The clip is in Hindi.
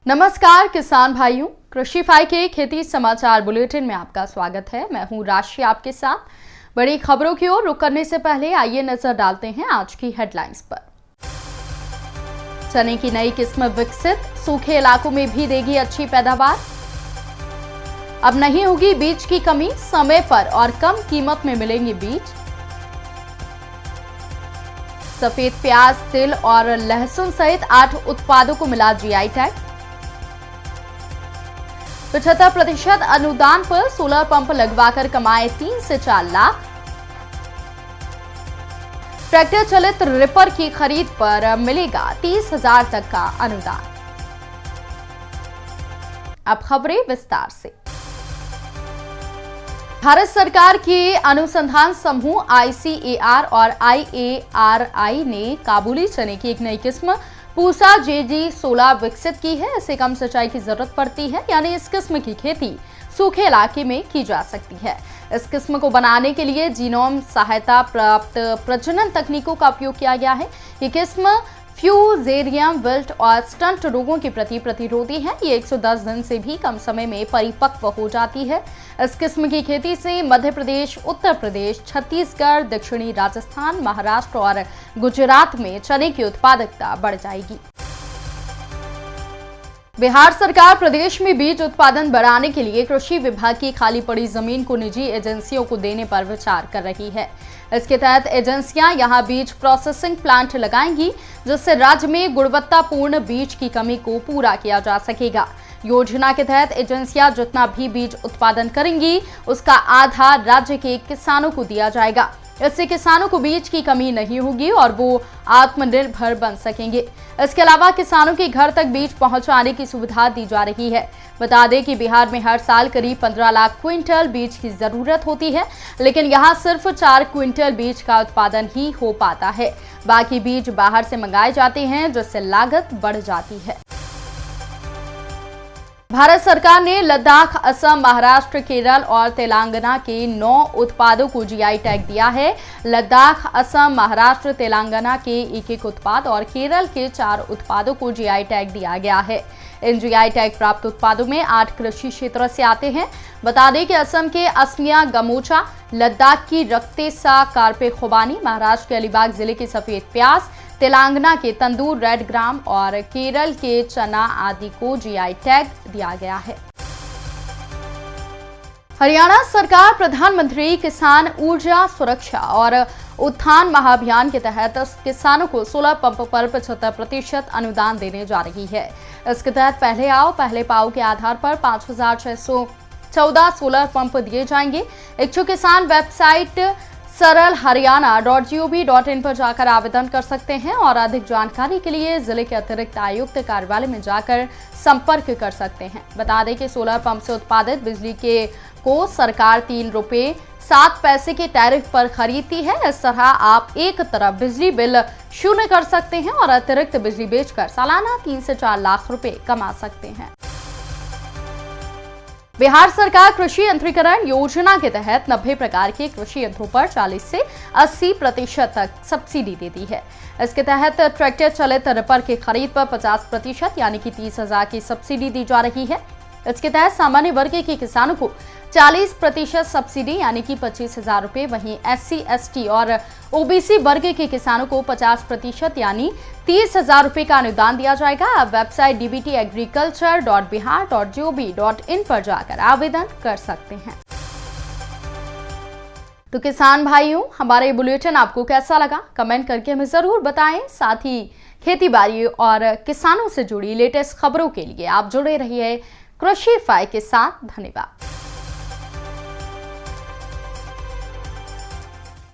नमस्कार किसान भाइयों, कृषि फाई के खेती समाचार बुलेटिन में आपका स्वागत है। मैं हूं राशि आपके साथ। बड़ी खबरों की ओर रुख करने से पहले आइए नजर डालते हैं आज की हेडलाइंस पर। चने की नई किस्म विकसित, सूखे इलाकों में भी देगी अच्छी पैदावार। अब नहीं होगी बीज की कमी, समय पर और कम कीमत में मिलेंगे बीज। सफेद प्याज, तिल और लहसुन सहित 8 उत्पादों को मिला जीआई टैग। 75% अनुदान पर सोलर पंप लगवाकर कमाए 3 से 4 लाख। ट्रैक्टर चलित रिपर की खरीद पर मिलेगा 30,000 तक का अनुदान। अब खबरें विस्तार से। भारत सरकार के अनुसंधान समूह आईसीएआर और आईएआरआई ने काबुली चने की एक नई किस्म पूसा JG16 विकसित की है। इसे कम सिंचाई की जरूरत पड़ती है, यानी इस किस्म की खेती सूखे इलाके में की जा सकती है। इस किस्म को बनाने के लिए जीनोम सहायता प्राप्त प्रजनन तकनीकों का उपयोग किया गया है। ये किस्म फ्यूजेरियम, विल्ट और स्टंट रोगों के प्रति प्रतिरोधी है। ये 110 दिन से भी कम समय में परिपक्व हो जाती है। इस किस्म की खेती से मध्य प्रदेश, उत्तर प्रदेश, छत्तीसगढ़, दक्षिणी राजस्थान, महाराष्ट्र और गुजरात में चने की उत्पादकता बढ़ जाएगी। बिहार सरकार प्रदेश में बीज उत्पादन बढ़ाने के लिए कृषि विभाग की खाली पड़ी जमीन को निजी एजेंसियों को देने पर विचार कर रही है। इसके तहत एजेंसियां यहां बीज प्रोसेसिंग प्लांट लगाएंगी, जिससे राज्य में गुणवत्तापूर्ण बीज की कमी को पूरा किया जा सकेगा। योजना के तहत एजेंसियां जितना भी बीज उत्पादन करेंगी, उसका आधा राज्य के किसानों को दिया जाएगा। इससे किसानों को बीज की कमी नहीं होगी और वो आत्मनिर्भर बन सकेंगे। इसके अलावा किसानों के घर तक बीज पहुंचाने की सुविधा दी जा रही है। बता दें कि बिहार में हर साल करीब 15 लाख क्विंटल बीज की जरूरत होती है, लेकिन यहां सिर्फ 4 क्विंटल बीज का उत्पादन ही हो पाता है। बाकी बीज बाहर से मंगाए जाते हैं, जिससे लागत बढ़ जाती है। भारत सरकार ने लद्दाख, असम, महाराष्ट्र, केरल और तेलंगाना के 9 उत्पादों को जीआई टैग दिया है। लद्दाख, असम, महाराष्ट्र, तेलंगाना के एक उत्पाद और केरल के 4 उत्पादों को जीआई टैग दिया गया है। इन जीआई टैग प्राप्त उत्पादों में 8 कृषि क्षेत्र से आते हैं। बता दें कि असम के असमिया गमोचा, लद्दाख की रक्तेसा कारपे खुबानी, महाराष्ट्र के अलीबाग जिले के सफेद प्याज, तेलंगाना के तंदूर रेड ग्राम और केरल के चना आदि को जीआई टैग दिया गया है। हरियाणा सरकार प्रधानमंत्री किसान ऊर्जा सुरक्षा और उत्थान महाअभियान के तहत किसानों को सोलर पंप पर 75% अनुदान देने जा रही है। इसके तहत पहले आओ पहले पाओ के आधार पर 5,614 सोलर पंप दिए जाएंगे। इच्छुक किसान वेबसाइट सरलहरियाणा.gov.in पर जाकर आवेदन कर सकते हैं और अधिक जानकारी के लिए जिले के अतिरिक्त आयुक्त कार्यालय में जाकर संपर्क कर सकते हैं। बता दें कि सोलर पंप से उत्पादित बिजली को सरकार 3 रुपये 7 पैसे के टैरिफ पर खरीदती है। इस तरह आप एक तरफ बिजली बिल शून्य कर सकते हैं और अतिरिक्त बिजली बेचकर सालाना 3 से 4 लाख रुपए कमा सकते हैं। बिहार सरकार कृषि यंत्रीकरण योजना के तहत 90 प्रकार के कृषि यंत्रों पर 40 से 80% तक सब्सिडी देती है। इसके तहत ट्रैक्टर चलित रिपर की खरीद पर 50% यानी कि 30,000 की सब्सिडी दी जा रही है। इसके तहत सामान्य वर्ग के किसानों को 40% सब्सिडी यानी कि 25,000 रुपए, वहीं SC, ST और OBC वर्ग के किसानों को 50% यानी 30,000 रुपए का अनुदान दिया जाएगा। अब वेबसाइट dbtagriculture.bihar.gov.in पर जाकर आवेदन कर सकते हैं। तो किसान भाइयों, हमारा ये बुलेटिन आपको कैसा लगा कमेंट करके हमें जरूर बताएं। साथ ही खेती बाड़ी और किसानों से जुड़ी लेटेस्ट खबरों के लिए आप जुड़े रहिए कृषि फाई के साथ। धन्यवाद।